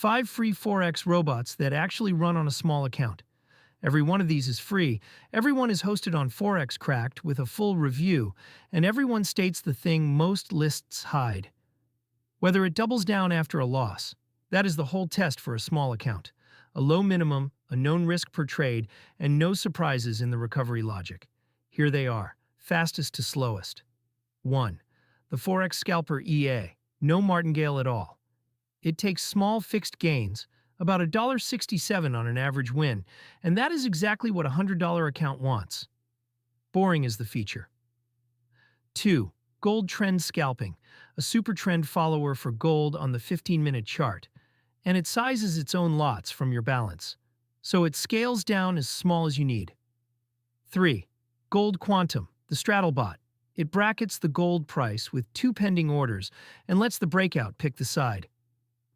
5 free Forex robots that actually run on a small account. Every one of these is free, everyone is hosted on ForexCracked with a full review, and everyone states the thing most lists hide. Whether it doubles down after a loss. That is the whole test for a small account. A low minimum, a known risk per trade, and no surprises in the recovery logic. Here they are, fastest to slowest. 1. The Forex Scalper EA. No martingale at all. It takes small fixed gains, about $1.67 on an average win, and that is exactly what a $100 account wants. Boring is the feature. 2. Gold Trend Scalping, a super trend follower for gold on the 15-minute chart, and it sizes its own lots from your balance, so it scales down as small as you need. 3. Gold Quantum, the straddle bot. It brackets the gold price with 2 pending orders and lets the breakout pick the side.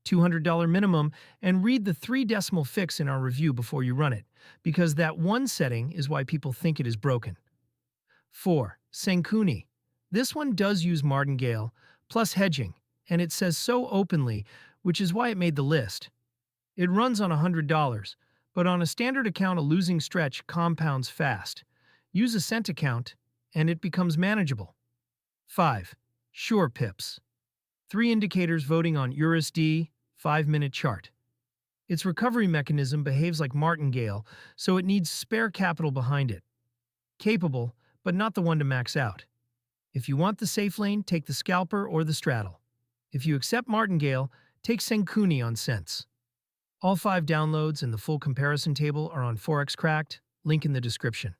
$200 minimum, and read the 3-decimal fix in our review before you run it, because that one setting is why people think it is broken. 4. Sengkuni. This one does use martingale, plus hedging, and it says so openly, which is why it made the list. It runs on $100, but on a standard account a losing stretch compounds fast. Use a cent account, and it becomes manageable. 5. Sure Pips. 3 indicators voting on EURUSD 5-minute chart. Its recovery mechanism behaves like martingale, so it needs spare capital behind it. Capable, but not the one to max out. If you want the safe lane, take the scalper or the straddle. If you accept martingale, take Sengkuni on cents. All 5 downloads and the full comparison table are on ForexCracked, link in the description.